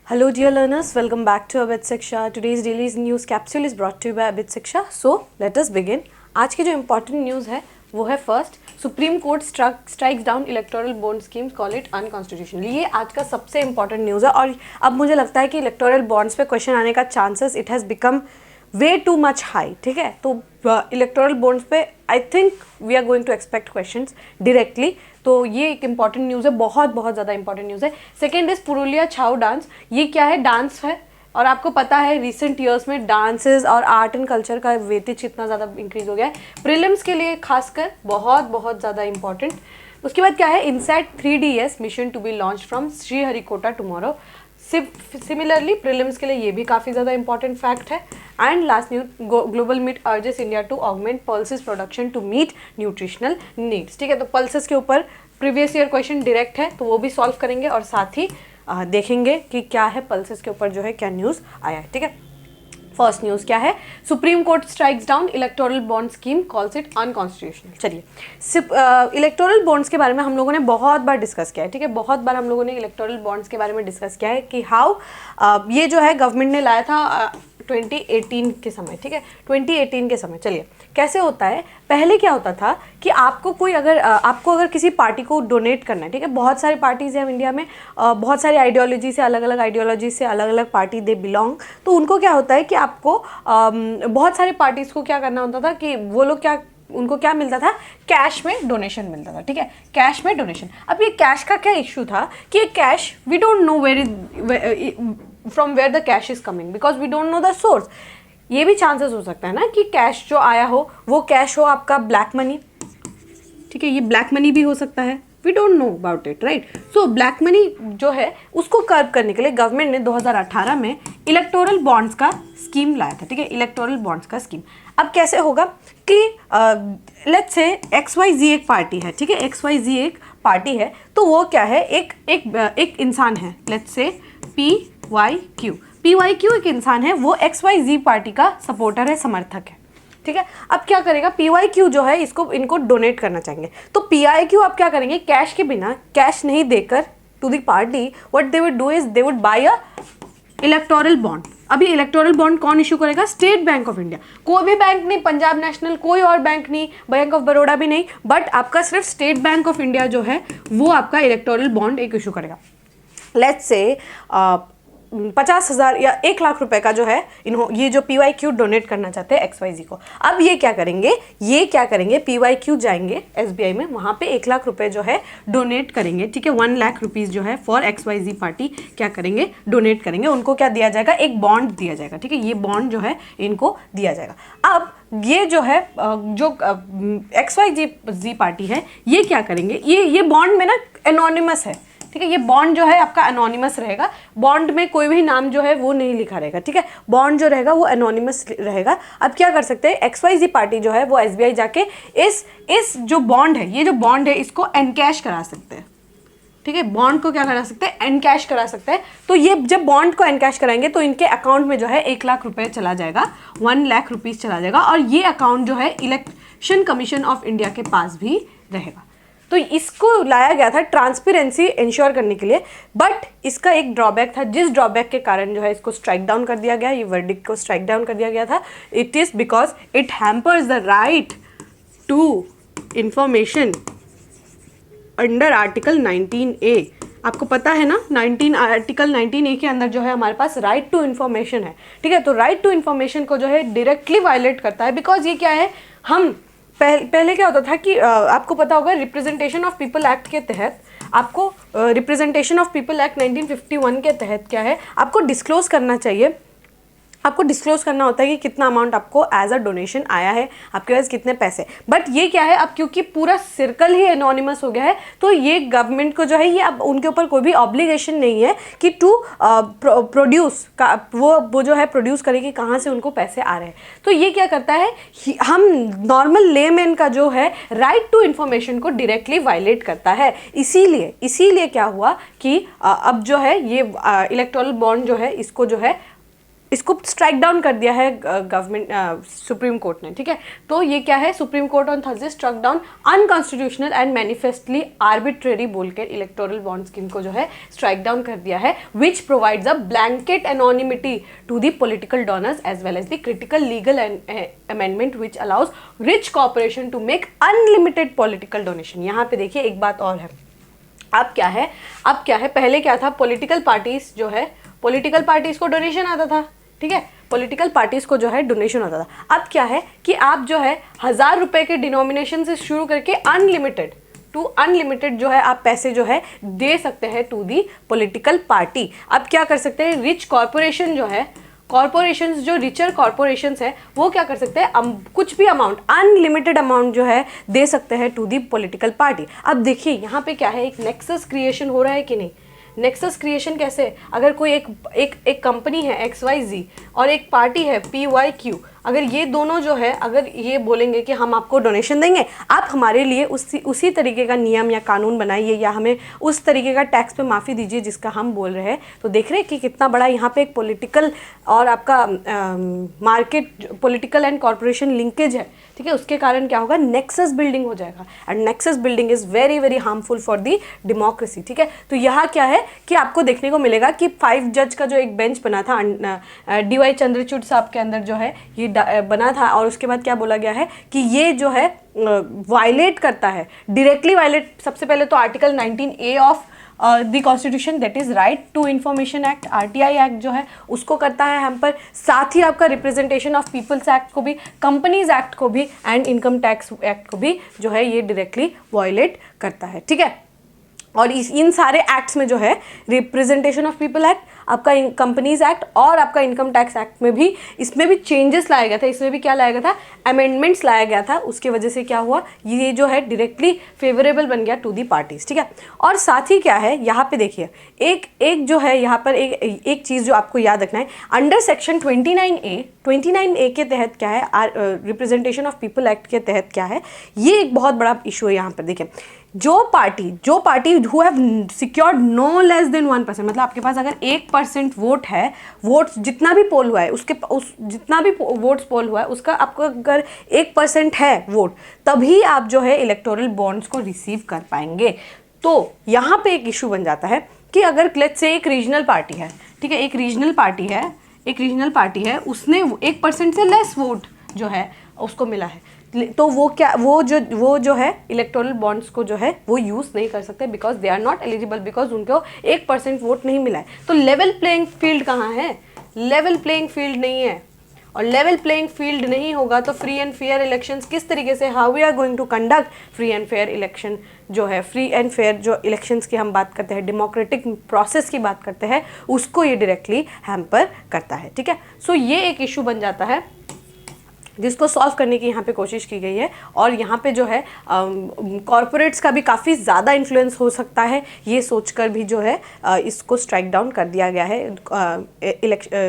Hello dear learners, welcome back to Abid Shiksha. Today's daily news capsule is brought to you by Abid Shiksha. So let us begin. आज की जो important news है वो है first, supreme court strikes down electoral bond schemes, call it unconstitutional. ये आज का सबसे इम्पॉर्टेंट न्यूज़ है और अब मुझे लगता है कि इलेक्टोरल बॉन्ड्स पे क्वेश्चन आने का chances it has become way too much high. ठीक है, तो इलेक्टोरल बॉन्ड्स पे I think we are going to expect questions directly. तो ये एक इंपॉर्टेंट न्यूज़ है, बहुत बहुत ज़्यादा इंपॉर्टेंट न्यूज़ है। Second is Purulia Chhau dance. ये क्या है? डांस है और आपको पता है रिसेंट ईयर्स में डांसेस और आर्ट एंड कल्चर का वेटेज इतना ज़्यादा इंक्रीज हो गया है, प्रीलिम्स के लिए खासकर बहुत बहुत ज़्यादा इंपॉर्टेंट। उसके बाद क्या है? INSAT 3DS mission to be launch from Sriharikota tomorrow. Similarly prelims के लिए ये भी काफ़ी ज़्यादा इंपॉर्टेंट फैक्ट है। And last news, global meet urges India to augment pulses production to meet nutritional needs. ठीक है, तो पल्सेस के ऊपर प्रीवियस ईयर क्वेश्चन डायरेक्ट है तो वो भी सॉल्व करेंगे और साथ ही देखेंगे कि क्या है पल्सेस के ऊपर जो है क्या न्यूज़ आया है। ठीक है, फर्स्ट न्यूज़ क्या है? Supreme court strikes down electoral bond scheme, calls it unconstitutional. चलिए, इलेक्टोरल बॉन्ड्स के बारे में हम लोगों ने बहुत बार डिस्कस किया है। ठीक है, बहुत बार हम लोगों ने इलेक्टोरल बॉन्ड्स के बारे में डिस्कस किया है कि हाउ ये जो है गवर्नमेंट ने लाया था 2018 के समय। ठीक है, 2018 के समय। चलिए, कैसे होता है? पहले क्या होता था कि आपको कोई आपको अगर किसी पार्टी को डोनेट करना है, ठीक है, बहुत सारी पार्टीज़ हैं इंडिया में, बहुत सारी आइडियोलॉजी से अलग अलग पार्टी दे बिलोंग। तो उनको क्या होता है कि आपको बहुत सारी पार्टीज़ को क्या करना होता था कि वो लोग उनको क्या मिलता था? कैश में डोनेशन मिलता था। ठीक है, कैश में डोनेशन। अब ये कैश का क्या इशू था कि ये cash we don't know from where the cash is coming because we don't know the source. ये भी चांसेस हो सकता है ना कि कैश जो आया हो वो कैश हो आपका ब्लैक मनी। ठीक है, ये ब्लैक मनी भी हो सकता है, we don't know about it, right. So black money जो है उसको कर्व करने के लिए गवर्नमेंट ने 2018 में इलेक्टोरल बॉन्ड्स का स्कीम लाया था। ठीक है, इलेक्टोरल बॉन्ड्स का स्कीम। अब कैसे होगा कि लेट्स से XYZ एक पार्टी है। ठीक है, XYZ एक पार्टी है तो वो क्या है? एक इंसान है, लेट्स से PYQ एक इंसान है, वो XYZ पार्टी का सपोर्टर है, समर्थक है। ठीक है, अब क्या करेगा? PYQ जो है इनको डोनेट करना चाहेंगे तो PYQ अब क्या करेंगे? कैश के बिना, कैश नहीं देकर to the party, what they would do is they would buy a electoral bond. अभी इलेक्टोरल बॉन्ड कौन इशू करेगा? State Bank of India. कोई भी बैंक नहीं, पंजाब नेशनल, कोई और बैंक नहीं, बैंक ऑफ बड़ौदा भी नहीं, बट आपका सिर्फ स्टेट बैंक ऑफ इंडिया जो है वो आपका इलेक्टोरल बॉन्ड एक इशू करेगा। लेट्स से 50,000 या 1,00,000 रुपए का जो है ये जो PYQ डोनेट करना चाहते हैं XYZ को। अब ये क्या करेंगे? PYQ जाएंगे SBI में, वहाँ पे 1,00,000 रुपए जो है डोनेट करेंगे। ठीक है, 1,00,000 रुपीज़ जो है फॉर XYZ पार्टी क्या करेंगे? डोनेट करेंगे। उनको क्या दिया जाएगा? एक बॉन्ड दिया जाएगा। ठीक है, ये बॉन्ड जो है इनको दिया जाएगा। अब ये जो है जो XYZ पार्टी है ये क्या करेंगे? ये बॉन्ड में ना एनोनिमस है। ठीक है, ये बॉन्ड जो है आपका एनोनिमस रहेगा, बॉन्ड में कोई भी नाम जो है वो नहीं लिखा रहेगा। ठीक है, बॉन्ड जो रहेगा वो एनोनिमस रहेगा। अब क्या कर सकते हैं? XYZ पार्टी जो है वो SBI जाके इस जो बॉन्ड है, ये जो बॉन्ड है इसको एनकैश करा सकते हैं। ठीक है, बॉन्ड को क्या करा सकते हैं? एनकैश करा सकते हैं। तो ये जब बॉन्ड को एनकैश कराएंगे तो इनके अकाउंट में जो है 1,00,000 रुपए चला जाएगा, 1,00,000 रुपीज़ चला जाएगा और ये अकाउंट जो है इलेक्शन कमीशन ऑफ इंडिया के पास भी रहेगा। तो इसको लाया गया था ट्रांसपेरेंसी इंश्योर करने के लिए, बट इसका एक ड्रॉबैक था, जिस ड्रॉबैक के कारण जो है इसको स्ट्राइक डाउन कर दिया गया, ये वर्डिक्ट को स्ट्राइक डाउन कर दिया गया था। It is because it hampers the right to information under article 19A। आपको पता है ना, आर्टिकल 19A के अंदर जो है हमारे पास राइट टू इन्फॉर्मेशन है। ठीक है, तो राइट टू इन्फॉर्मेशन को जो है डायरेक्टली वायलेट करता है बिकॉज ये क्या है, हम पहले क्या होता था कि आपको पता होगा रिप्रेजेंटेशन ऑफ पीपल एक्ट के तहत आपको रिप्रेजेंटेशन ऑफ पीपल एक्ट 1951 के तहत क्या है, आपको डिस्क्लोज करना चाहिए। आपको डिस्क्लोज करना होता है कि कितना अमाउंट आपको एज अ डोनेशन आया है, आपके पास कितने पैसे। बट ये क्या है, अब क्योंकि पूरा सर्कल ही एनोनिमस हो गया है तो ये गवर्नमेंट को जो है ये अब उनके ऊपर कोई भी ऑब्लिगेशन नहीं है कि टू प्रोड्यूस का वो जो है प्रोड्यूस करे कि कहाँ से उनको पैसे आ रहे हैं। तो ये क्या करता है, हम नॉर्मल लेमैन का जो है राइट टू इन्फॉर्मेशन को डायरेक्टली वायलेट करता है। इसीलिए क्या हुआ कि अब जो है ये इलेक्टोरल बॉन्ड जो है इसको जो है इसको स्ट्राइक डाउन कर दिया है गवर्नमेंट सुप्रीम कोर्ट ने, ठीक है। तो ये क्या है, Supreme Court on Thursday struck down unconstitutional and manifestly arbitrary बोलकर इलेक्टोरल बॉन्ड स्कीम को जो है स्ट्राइक डाउन कर दिया है, which provides a blanket anonymity to the political donors as well as the critical legal amendment which allows rich corporation to make unlimited political donation. यहाँ पे देखिए एक बात और है, अब क्या है, पहले क्या था, पॉलिटिकल पार्टीज जो है, पॉलिटिकल पार्टीज को डोनेशन आता था, ठीक है, पॉलिटिकल पार्टीज को जो है डोनेशन होता था। अब क्या है कि आप जो है 1000 रुपए के डिनोमिनेशन से शुरू करके अनलिमिटेड जो है आप पैसे जो है दे सकते हैं टू दी पॉलिटिकल पार्टी। अब क्या कर सकते हैं, रिच कॉर्पोरेशन जो है, कॉर्पोरेशंस जो रिचर कॉर्पोरेशंस है वो क्या कर सकते हैं, कुछ भी अमाउंट, अनलिमिटेड अमाउंट जो है दे सकते हैं टू दी पॉलिटिकल पार्टी। अब देखिए यहाँ पे क्या है, एक नेक्सस क्रिएशन हो रहा है कि नहीं। नेक्सस क्रिएशन कैसे, अगर कोई एक कंपनी है XYZ और एक पार्टी है PYQ, अगर ये दोनों जो है, अगर ये बोलेंगे कि हम आपको डोनेशन देंगे, आप हमारे लिए उसी तरीके का नियम या कानून बनाइए या हमें उस तरीके का टैक्स पे माफ़ी दीजिए जिसका हम बोल रहे हैं, तो देख रहे हैं कि कितना बड़ा यहाँ पे एक पॉलिटिकल और आपका market political and corporation linkage है, ठीक है। उसके कारण क्या होगा, नेक्सस बिल्डिंग हो जाएगा and nexus building is very very harmful for the democracy, ठीक है। तो यहाँ क्या है कि आपको देखने को मिलेगा कि 5 जज का जो एक बेंच बना था DY चंद्रचूड़ साहब के अंदर जो है ये बना था, और उसके बाद क्या बोला गया है कि ये जो है वायलेट करता है, डायरेक्टली वायलेट, सबसे पहले तो article 19A of the constitution that is right to information act, RTI act जो है उसको करता है हम पर, साथ ही आपका रिप्रेजेंटेशन ऑफ पीपल्स एक्ट को भी, कंपनीज एक्ट को भी एंड इनकम टैक्स एक्ट को भी जो है ये डायरेक्टली वायलेट करता है, ठीक है। और इन सारे एक्ट्स में जो है रिप्रेजेंटेशन ऑफ पीपल एक्ट, आपका कंपनीज एक्ट और आपका इनकम टैक्स एक्ट में भी, इसमें भी चेंजेस लाया गया था, इसमें भी क्या लाया गया था, अमेंडमेंट्स लाया गया था। उसकी वजह से क्या हुआ, ये जो है डायरेक्टली फेवरेबल बन गया टू दी पार्टीज, ठीक है। और साथ ही क्या है यहाँ पे देखिए, एक जो है यहाँ पर एक चीज़ जो आपको याद रखना है, अंडर सेक्शन 29A के तहत क्या है, रिप्रेजेंटेशन ऑफ पीपल एक्ट के तहत क्या है, ये एक बहुत बड़ा इशू है। यहाँ पर देखिए, जो party who have secured no less than 1%, मतलब आपके पास अगर 1% वोट है, वोट्स जितना भी पोल हुआ है जितना भी वोट्स पोल हुआ है उसका आपको अगर 1% है वोट, तभी आप जो है इलेक्टोरल बॉन्ड्स को रिसीव कर पाएंगे। तो यहाँ पे एक इशू बन जाता है कि अगर लेट्स से एक रीजनल पार्टी है, ठीक है, एक रीजनल पार्टी है, उसने 1% से लेस वोट जो है उसको मिला है, तो वो जो है इलेक्टोरल बॉन्ड्स को जो है वो यूज़ नहीं कर सकते, because they are not eligible, because उनको 1% वोट नहीं मिला है। तो लेवल प्लेइंग फील्ड कहाँ है, लेवल प्लेइंग फील्ड नहीं है, और लेवल प्लेइंग फील्ड नहीं होगा तो फ्री एंड फेयर इलेक्शंस किस तरीके से, how we are going to conduct free and fair election, जो है फ्री एंड फेयर जो इलेक्शंस की हम बात करते हैं, डेमोक्रेटिक प्रोसेस की बात करते हैं, उसको ये डायरेक्टली हैम्पर करता है, ठीक है। सो ये एक इशू बन जाता है जिसको सॉल्व करने की यहाँ पे कोशिश की गई है, और यहाँ पे जो है कॉरपोरेट्स का भी काफ़ी ज़्यादा इन्फ्लुएंस हो सकता है, ये सोचकर भी जो है इसको स्ट्राइक डाउन कर दिया गया है।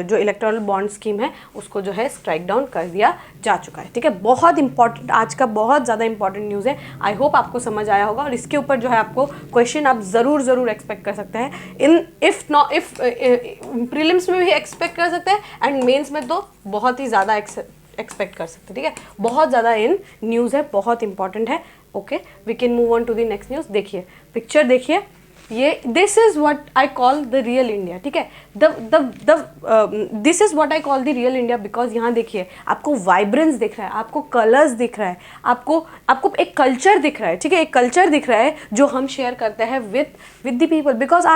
जो इलेक्टोरल बॉन्ड स्कीम है उसको जो है स्ट्राइक डाउन कर दिया जा चुका है, ठीक है। बहुत इंपॉर्टेंट, आज का बहुत ज़्यादा इंपॉर्टेंट न्यूज़ है, आई होप आपको समझ आया होगा, और इसके ऊपर जो है आपको क्वेश्चन आप ज़रूर एक्सपेक्ट कर सकते हैं, इफ़ प्रीलिम्स में भी एक्सपेक्ट कर सकते हैं एंड मेन्स में तो बहुत ही ज़्यादा एक्सपेक्ट कर सकते, ठीक है। बहुत ज़्यादा इन न्यूज़ है, बहुत इंपॉर्टेंट है। Okay, we can move on to the next news. देखिए पिक्चर, देखिए ये, this is what I call the real India, ठीक है। This is what I call the real India, because यहाँ देखिए आपको वाइब्रेंस दिख रहा है, आपको कलर्स दिख रहा है, आपको एक कल्चर दिख रहा है, ठीक है, एक कल्चर दिख रहा है जो हम शेयर करते हैं with the people, because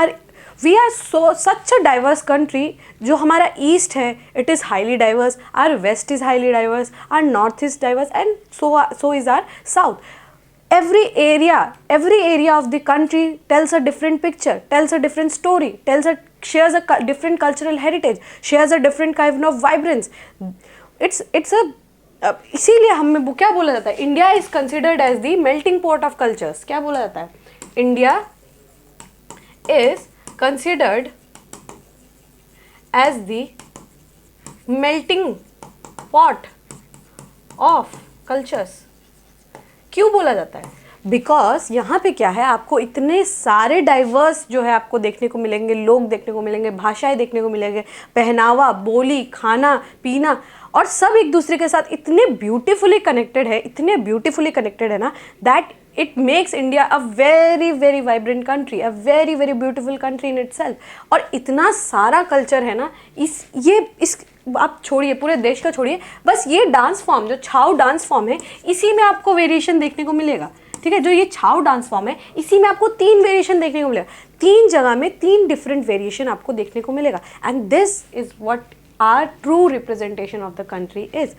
we are such a diverse country. जो हमारा ईस्ट है it is highly diverse, our west is highly diverse, our north is diverse and so is our south. Every area of the country tells a different picture, tells a different story, shares a different cultural heritage, shares a different kind of vibrance. It's a इसीलिए हमें क्या बोला जाता है, India is considered as the melting pot of cultures. क्या बोला जाता है, India is considered as the melting pot of cultures. क्यों बोला जाता है? बिकॉज यहाँ पे क्या है, आपको इतने सारे डाइवर्स जो है आपको देखने को मिलेंगे, लोग देखने को मिलेंगे, भाषाएं देखने को मिलेंगे, पहनावा, बोली, खाना पीना, और सब एक दूसरे के साथ इतने ब्यूटीफुली कनेक्टेड है, इतने ब्यूटीफुली कनेक्टेड है ना, that it makes India a very very vibrant country, a very very beautiful country in itself. और इतना सारा कल्चर है ना, इस आप छोड़िए, पूरे देश का छोड़िए, बस ये डांस फॉर्म जो छाऊ डांस फॉर्म है, इसी में आपको वेरिएशन देखने को मिलेगा। ठीक है, जो ये छाऊ डांस फॉर्म है, इसी में आपको 3 वेरिएशन देखने को मिलेगा, 3 जगह में 3 डिफरेंट वेरिएशन आपको देखने को मिलेगा। And this is what are true representation of the country is.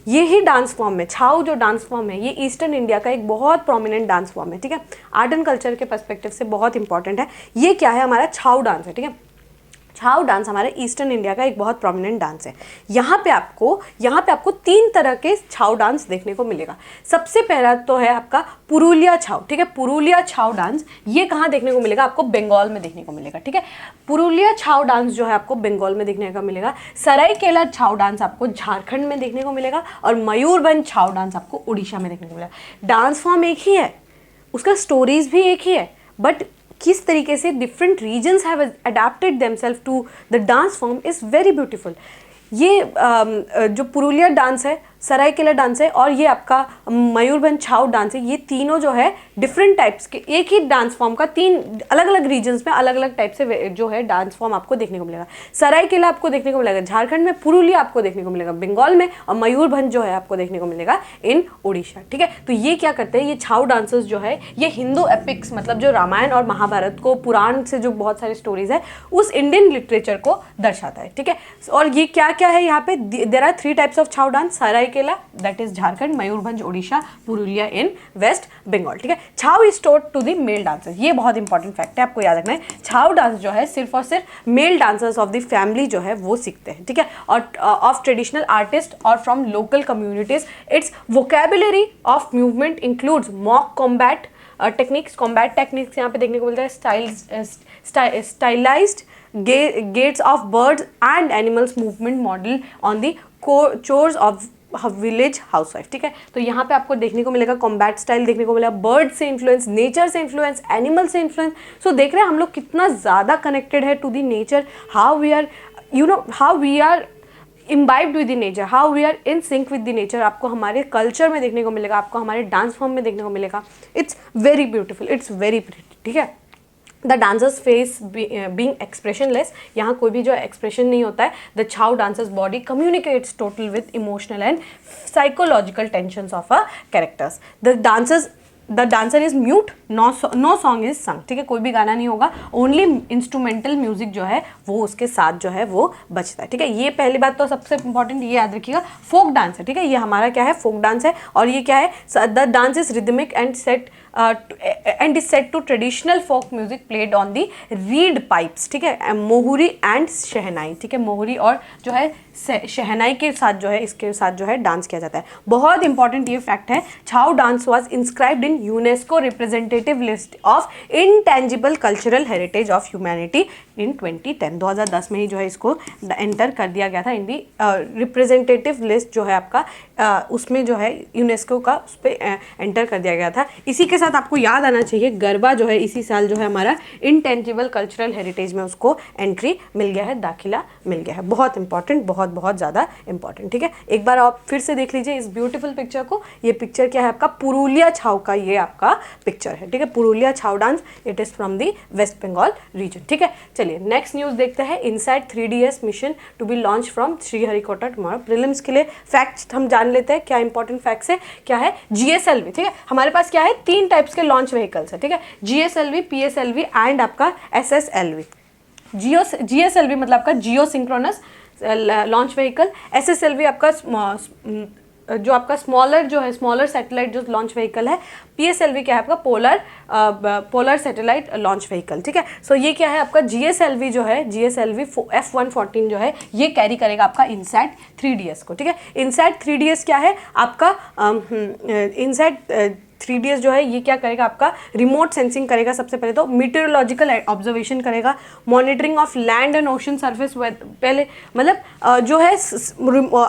ये ही डांस फॉर्म है, छाऊ जो डांस फॉर्म है, ये ईस्टर्न इंडिया का एक बहुत प्रोमिनेंट डांस फॉर्म है। ठीक है, आर्ट एंड कल्चर के पर्सपेक्टिव से बहुत इंपॉर्टेंट है। ये क्या है, हमारा छाऊ डांस है। ठीक है, छाऊ डांस हमारे ईस्टर्न इंडिया का एक बहुत प्रोमिनेंट डांस है। यहाँ पे आपको 3 तरह के छाऊ डांस देखने को मिलेगा। सबसे पहला तो है आपका पुरुलिया छाऊ। ठीक है, पुरुलिया छाऊ डांस ये कहाँ देखने को मिलेगा, आपको बंगाल में देखने को मिलेगा। ठीक है, पुरुलिया छाऊ डांस जो है आपको बंगाल में देखने को मिलेगा। सरायकेला छाऊ डांस आपको झारखंड में देखने को मिलेगा, और मयूरभंज छाऊ डांस आपको उड़ीसा में देखने को मिलेगा। डांस फॉर्म एक ही है, उसका स्टोरीज भी एक ही है, बट किस तरीके से different regions have adapted themselves to the dance form is very beautiful. ये जो पुरुलिया डांस है, सरायकेला डांस है, और ये आपका मयूरभंज छाऊ डांस है, ये तीनों जो है डिफरेंट टाइप्स के, एक ही डांस फॉर्म का 3 अलग अलग रीजन्स में अलग अलग टाइप से जो है डांस फॉर्म आपको देखने को मिलेगा। सरायकेला आपको देखने को मिलेगा झारखंड में, पुरुलिया आपको देखने को मिलेगा बंगाल में, और मयूरभंज जो है आपको देखने को मिलेगा इन उड़ीसा। ठीक है, तो ये क्या करते हैं, ये छाऊ डांसर्स जो है, ये हिंदू एपिक्स, मतलब जो रामायण और महाभारत को, पुराण से जो बहुत सारी स्टोरीज है, उस इंडियन लिटरेचर को दर्शाता है। ठीक है, और ये क्या क्या है यहाँ पे, there are 3 types of Chhau dance, Seraikela that is Jharkhand, Mayurbhanj Orissa, Purulia in West Bengal. ठीक है, Chhau is taught to the male dancers, ये बहुत इंपॉर्टेंट फैक्ट है, आपको याद रखना है। छाऊ डांस जो है सिर्फ और सिर्फ male dancers of the family जो है वो सीखते हैं। ठीक है, और ऑफ ट्रेडिशनल आर्टिस्ट और from local communities. Its vocabulary of movement includes mock combat techniques, combat techniques यहाँ पे देखने को मिलता है, stylized gaits of birds and animals movement model on the chores of village housewife. ठीक है, तो यहाँ पे आपको देखने को मिलेगा कॉम्बैट स्टाइल देखने को मिलेगा, बर्ड से इन्फ्लुएंस, नेचर से इन्फ्लुएंस, एनिमल से इन्फ्लुएंस। सो देख रहे हैं हम लोग कितना ज़्यादा कनेक्टेड है to the nature, how we are how we are imbibed with the nature, how we are in sync with the nature. आपको हमारे कल्चर में देखने को मिलेगा, आपको हमारे डांस फॉर्म में देखने को मिलेगा। It's very beautiful, it's very pretty. ठीक है, the dancers face being expressionless, यहाँ कोई भी जो एक्सप्रेशन नहीं होता है। The Chhau dancers body communicates total with emotional and psychological tensions of a characters. The dancer is mute, no song is sung. ठीक है, कोई भी गाना नहीं होगा, ओनली इंस्ट्रूमेंटल म्यूजिक जो है वो उसके साथ जो है वो बजता है। ठीक है, ये पहली बात तो सबसे इंपॉर्टेंट ये याद रखिएगा, फोक डांस है। ठीक है, ये हमारा क्या है, फोक डांस है, और ये क्या है, the dance is rhythmic and is set to traditional folk music played on the reed pipes। ठीक है, मोहुरी एंड शहनाई। ठीक है, मोहुरी और जो है शहनाई के साथ जो है, इसके साथ जो है डांस किया जाता है। बहुत इंपॉर्टेंट ये फैक्ट है, Chhau dance was inscribed in UNESCO representative list of intangible cultural heritage of humanity in 2010। 2010 में ही जो है इसको एंटर कर दिया गया था इन दी रिप्रेजेंटेटिव लिस्ट जो है आपका, उसमें जो है यूनेस्को का उस पर एंटर कर दिया गया था। इसी के साथ आपको याद आना चाहिए, गरबा जो है इसी साल जो है हमारा इनटेंजिबल कल्चरल हेरिटेज में उसको एंट्री मिल गया है, दाखिला मिल गया है। बहुत इंपॉर्टेंट, बहुत ज़्यादा इंपॉर्टेंट। ठीक है, एक बार आप फिर से देख लीजिए इस ब्यूटीफुल पिक्चर को। ये पिक्चर क्या है आपका, पुरुलिया छाऊ का ये आपका पिक्चर है। ठीक है, Purulia Chhau dance, it is from the West Bengal region. ठीक है, चलिए नेक्स्ट न्यूज़ देखते हैं। Inside 3DS mission to be launch from Sriharikota tomorrow. Prelims के लिए फैक्ट्स हम जान लेते हैं, क्या इंपॉर्टेंट फैक्ट्स है, क्या है GSLV। ठीक है, हमारे पास क्या है, 3 टाइप्स के लॉन्च व्हीकल्स है। ठीक है, GSLV, PSLV एंड आपका SSLV। GSLV मतलब आपका जियो सिंक्रोनस लॉन्च व्हीकल, SSLV आपका जो आपका स्मॉलर सैटेलाइट जो लॉन्च व्हीकल है, PSLV क्या है आपका पोलर सैटेलाइट लॉन्च व्हीकल। ठीक है, सो ये क्या है आपका GSLV जो है, GSLV F114 जो है ये कैरी करेगा आपका इनसैट 3DS को। ठीक है, इनसैट 3DS क्या है आपका, इनसैट 3DS जो है ये क्या करेगा, आपका रिमोट सेंसिंग करेगा। सबसे पहले तो मीटेरोलॉजिकल ऑब्जर्वेशन करेगा, monitoring of land and ocean surface, पहले मतलब जो है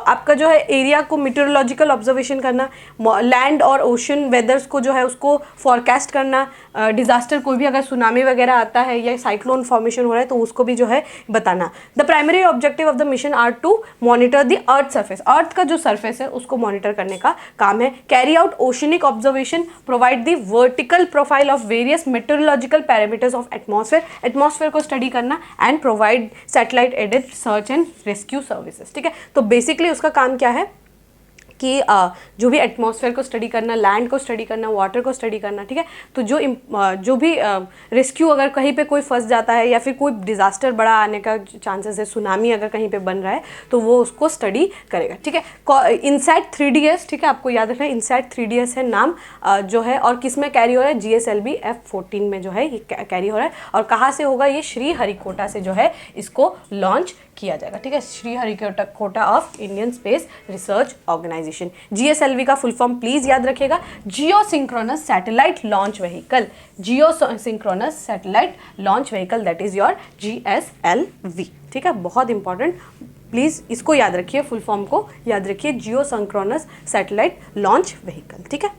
आपका जो है एरिया को मीटेरोलॉजिकल ऑब्जर्वेशन करना, लैंड और ओशन वेदर्स को जो है उसको फॉरकास्ट करना, डिजास्टर कोई भी अगर सुनामी वगैरह आता है या साइक्लोन फॉर्मेशन हो रहा है तो उसको भी जो है बताना। The primary objective of the mission are to monitor the earth surface, earth का जो सरफेस है उसको मॉनिटर करने का काम है। Carry out oceanic observation, provide the vertical profile of various meteorological parameters of atmosphere, atmosphere को स्टडी करना, and provide satellite aided search and rescue services. ठीक है, तो बेसिकली उसका काम क्या है कि जो भी एटमॉस्फेयर को स्टडी करना, लैंड को स्टडी करना, वाटर को स्टडी करना। ठीक है, तो जो भी रेस्क्यू अगर कहीं पे कोई फंस जाता है या फिर कोई डिजास्टर बड़ा आने का चांसेस है, सुनामी अगर कहीं पे बन रहा है तो वो उसको स्टडी करेगा। ठीक है, इनसैट 3DS, ठीक है, आपको याद रखना है इनसैट 3DS है नाम जो है, और किस में कैरी हो रहा है, GSLV F14 में जो है ये कैरी हो रहा है। और कहाँ से होगा, ये श्रीहरिकोटा से जो है इसको लॉन्च किया जाएगा। ठीक है, Sriharikota of Indian Space Research Organisation. GSLV का फुल फॉर्म प्लीज याद रखिएगा, geosynchronous satellite launch vehicle, geosynchronous satellite launch vehicle, that is your GSLV। ठीक है, बहुत इंपॉर्टेंट, प्लीज इसको याद रखिए, फुल फॉर्म को याद रखिए, geosynchronous satellite launch vehicle. ठीक है,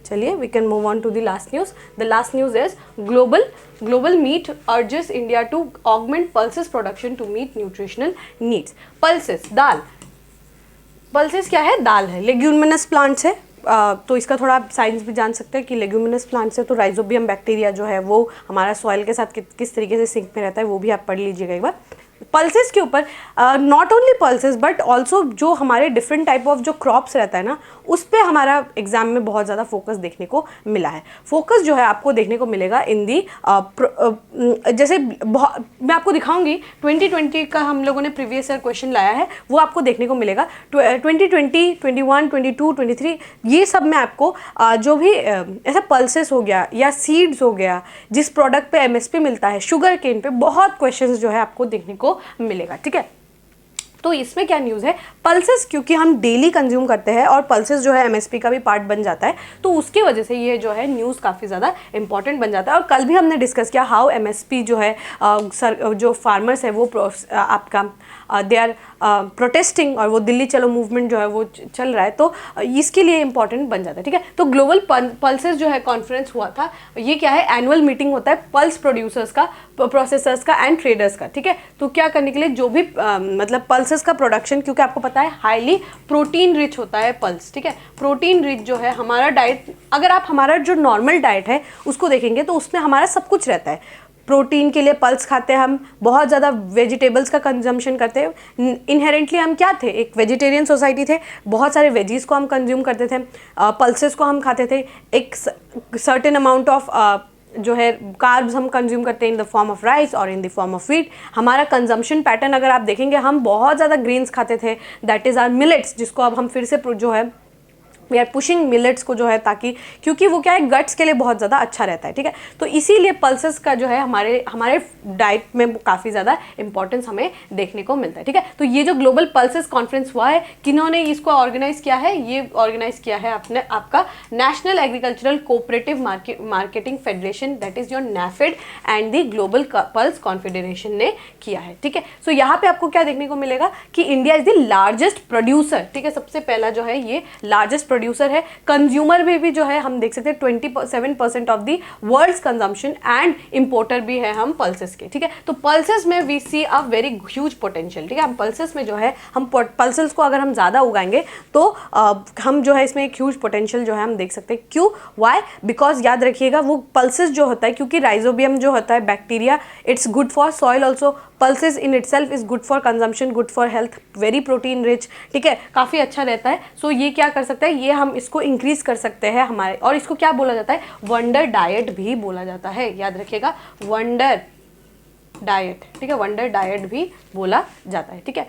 चलिए we can move on to the last news. The last news is global meet urges India to augment pulses production to meet nutritional needs. Pulses, दाल, pulses क्या है, दाल है, leguminous plants है। तो इसका थोड़ा आप साइंस भी जान सकते हैं कि लेग्यूमिनस प्लांट्स है तो राइजोबियम बैक्टीरिया जो है वो हमारा सॉइल के साथ किस तरीके से सिंक में रहता है वो भी आप पढ़ लीजिएगा एक बार। पल्सेस के ऊपर not only pulses but also जो हमारे डिफरेंट टाइप ऑफ जो क्रॉप्स रहता है ना, उस पर हमारा एग्जाम में बहुत ज़्यादा फोकस देखने को मिला है। फोकस जो है आपको देखने को मिलेगा इन दी जैसे मैं आपको दिखाऊंगी 2020 का हम लोगों ने प्रीवियस ईयर क्वेश्चन लाया है, वो आपको देखने को मिलेगा। 2020, 21, 22, 23 ये सब में आपको जो भी ऐसा पल्सेस हो गया या सीड्स हो गया, जिस प्रोडक्ट पे MSP मिलता है, शुगर केन पे बहुत क्वेश्चन जो है आपको देखने को मिलेगा। ठीक है, तो इसमें क्या न्यूज़ है, पल्सेस क्योंकि हम डेली कंज्यूम करते हैं और पल्सेस जो है MSP का भी पार्ट बन जाता है, तो उसकी वजह से ये जो है न्यूज़ काफ़ी ज़्यादा इंपॉर्टेंट बन जाता है। और कल भी हमने डिस्कस किया हाउ MSP जो है जो फार्मर्स है वो आपका दे आर प्रोटेस्टिंग, और वो दिल्ली चलो मूवमेंट जो है वो चल रहा है, तो इसके लिए इंपॉर्टेंट बन जाता है। ठीक है, तो ग्लोबल पल्सेस जो है कॉन्फ्रेंस हुआ था, ये क्या है, एनुअल मीटिंग होता है पल्स प्रोड्यूसर्स का, प्रोसेसर्स का एंड ट्रेडर्स का। ठीक है, तो क्या करने के लिए, जो भी मतलब पल्सेस का प्रोडक्शन, क्योंकि आपको पता है हाईली प्रोटीन रिच होता है पल्स। ठीक है, प्रोटीन रिच जो है हमारा डाइट, अगर आप हमारा जो नॉर्मल डाइट है उसको देखेंगे तो उसमें हमारा सब कुछ रहता है। प्रोटीन के लिए पल्स खाते हैं हम, बहुत ज़्यादा वेजिटेबल्स का कंजम्पशन करते हैं। इनहेरेंटली हम क्या थे, एक वेजिटेरियन सोसाइटी थे, बहुत सारे वेजीज को हम कंज्यूम करते थे, पल्सेस को हम खाते थे, एक सर्टेन अमाउंट ऑफ जो है कार्ब्स हम कंज्यूम करते हैं in the form of rice और in the form of wheat. हमारा कंजम्पशन पैटर्न अगर आप देखेंगे, हम बहुत ज़्यादा ग्रेन्स खाते थे, दैट इज़ आर मिलेट्स, जिसको अब हम फिर से जो है वी आर पुशिंग मिलेट्स को जो है, ताकि क्योंकि वो क्या है गट्स के लिए बहुत ज़्यादा अच्छा रहता है। ठीक है, तो इसीलिए पल्सेस का जो है हमारे डाइट में काफ़ी ज़्यादा इंपॉर्टेंस हमें देखने को मिलता है। ठीक है, तो ये जो ग्लोबल पल्सेस कॉन्फ्रेंस हुआ है, किन्होंने इसको ऑर्गेनाइज किया है, ये ऑर्गेनाइज किया है आपका national agricultural cooperative marketing federation, that is your NAFED, and the global pulse confederation ने किया है। ठीक है, सो यहाँ पे आपको क्या देखने को मिलेगा कि India is the largest producer. ठीक है, सबसे पहला जो है ये लार्जेस्ट प्रोड्यूसर है। कंज्यूमर में भी जो है हम देख सकते हैं 27% of the world's consumption, and importer भी है हम पल्सेस के। ठीक है, तो पल्सेस में we see a very huge potential. ठीक है, हम पल्सेस में जो है हम पल्सेस को अगर हम ज़्यादा उगाएंगे तो हम जो है इसमें एक ह्यूज पोटेंशियल जो है हम देख सकते हैं। क्यों, वाई, बिकॉज याद रखिएगा वो पल्सेस जो होता है, क्योंकि राइजोबियम जो होता है bacteria, it's good for soil also, pulses in itself is good for consumption, good for health, very protein rich. ठीक है, काफ़ी अच्छा रहता है। सो ये क्या कर सकता है, ये हम इसको इंक्रीज कर सकते हैं हमारे, और इसको क्या बोला जाता है, वंडर डाइट भी बोला जाता है। याद रखिएगा, वंडर डाइट। ठीक है, वंडर डाइट भी बोला जाता है। ठीक है,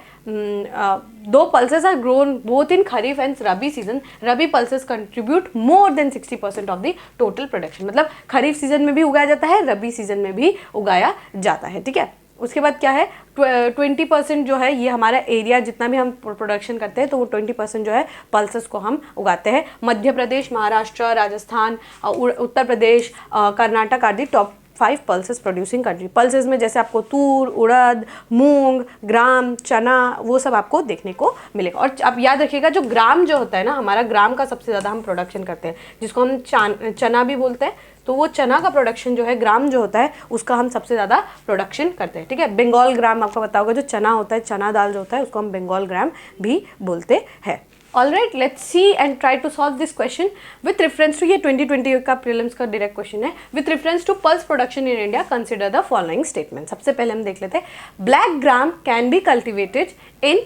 दो pulses are grown both in kharif and rabi season. Rabi pulses contribute more than 60% of the total production, मतलब खरीफ सीजन में भी उगाया जाता है, रबी सीजन में भी उगाया जाता है। ठीक है, उसके बाद क्या है 20% जो है ये हमारा एरिया, जितना भी हम प्रोडक्शन करते हैं तो वो 20% जो है पल्सेस को हम उगाते हैं। मध्य प्रदेश, महाराष्ट्र, राजस्थान, उत्तर प्रदेश, कर्नाटक आदि top 5 pulses producing country. Pulses में जैसे आपको तूर, उड़द, मूंग, ग्राम, चना, वो सब आपको देखने को मिलेगा। और आप याद रखिएगा जो ग्राम जो होता है ना, हमारा ग्राम का सबसे ज़्यादा हम प्रोडक्शन करते हैं, जिसको हम चना भी बोलते हैं। तो वो चना का प्रोडक्शन जो है, ग्राम जो होता है उसका हम सबसे ज़्यादा प्रोडक्शन करते हैं, ठीक है। बंगाल ग्राम आपको पता होगा, जो चना होता है, चना दाल जो होता है उसको हम बंगाल ग्राम भी बोलते हैं। All right, let's see and try to solve this question with reference to ये 2020 का प्रीलिम्स का डायरेक्ट क्वेश्चन है। With reference to pulse production in India, consider the following statement। सबसे पहले हम देख लेते हैं black gram can be cultivated in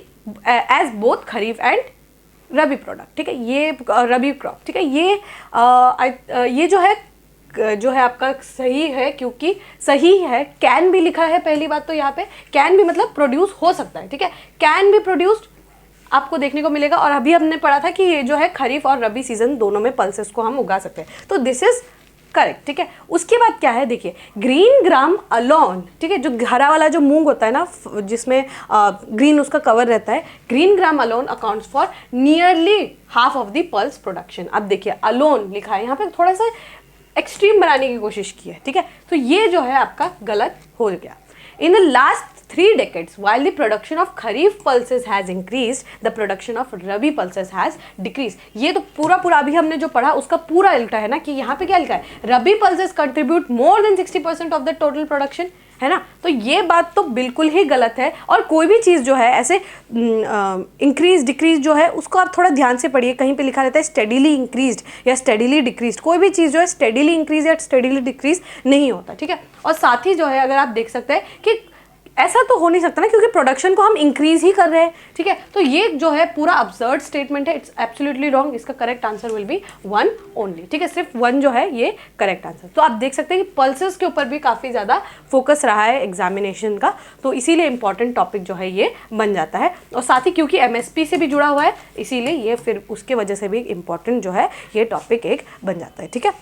as both kharif and rabi product, ठीक है, ये रबी क्रॉप, ठीक है। ये जो है आपका सही है, क्योंकि सही है, कैन भी लिखा है पहली बात तो यहाँ पे, कैन भी मतलब प्रोड्यूस हो सकता है, ठीक है, कैन बी प्रोड्यूस्ड आपको देखने को मिलेगा। और अभी हमने पढ़ा था कि ये जो है खरीफ और रबी सीजन दोनों में पल्सेस को हम उगा सकते हैं, तो दिस इज करेक्ट, ठीक है। उसके बाद क्या है देखिए, ग्रीन ग्राम अलोन, ठीक है, जो हरा वाला जो मूंग होता है ना, जिसमें ग्रीन उसका कवर रहता है, green gram alone accounts for nearly half of the pulse production. अब देखिए अलोन लिखा है यहाँ पे, थोड़ा सा एक्सट्रीम बनाने की कोशिश की है, ठीक है, तो ये जो है आपका गलत हो गया। In the last 3 decades, while the production of Kharif pulses has increased, the production of Rabi pulses has decreased। ये तो पूरा अभी हमने जो पढ़ा उसका पूरा उल्टा है ना, कि यहाँ पे क्या लिखा है, Rabi pulses contribute more than 60% of the total production, है ना। तो ये बात तो बिल्कुल ही गलत है। और कोई भी चीज़ जो है ऐसे इंक्रीज डिक्रीज जो है उसको आप थोड़ा ध्यान से पढ़िए, कहीं पे लिखा रहता है स्टेडीली इंक्रीज्ड या स्टेडीली डिक्रीज्ड, कोई भी चीज़ जो है स्टेडीली इंक्रीज या स्टेडीली डिक्रीज नहीं होता, ठीक है। और साथ ही जो है अगर आप देख सकते हैं कि ऐसा तो हो नहीं सकता ना, क्योंकि प्रोडक्शन को हम इंक्रीज ही कर रहे हैं, ठीक है। तो ये जो है पूरा अब्सर्ड स्टेटमेंट है, इट्स एब्सोल्युटली रॉन्ग। इसका correct answer will be 1 only, ठीक है, सिर्फ 1 जो है ये करेक्ट आंसर। तो आप देख सकते हैं कि पल्सेस के ऊपर भी काफ़ी ज़्यादा फोकस रहा है एग्जामिनेशन का, तो इसीलिए इंपॉर्टेंट टॉपिक जो है ये बन जाता है। और साथ ही क्योंकि MSP से भी जुड़ा हुआ है, इसीलिए ये फिर उसके वजह से भी इंपॉर्टेंट जो है ये टॉपिक एक बन जाता है, ठीक है।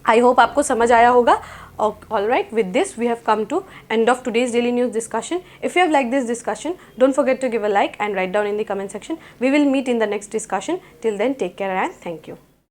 आई होप आपको समझ आया होगा। All right, with this we have come to end of today's daily news discussion. If you have liked this discussion, don't forget to give a like and write down in the comment section. We will meet in the next discussion. Till then, take care and thank you.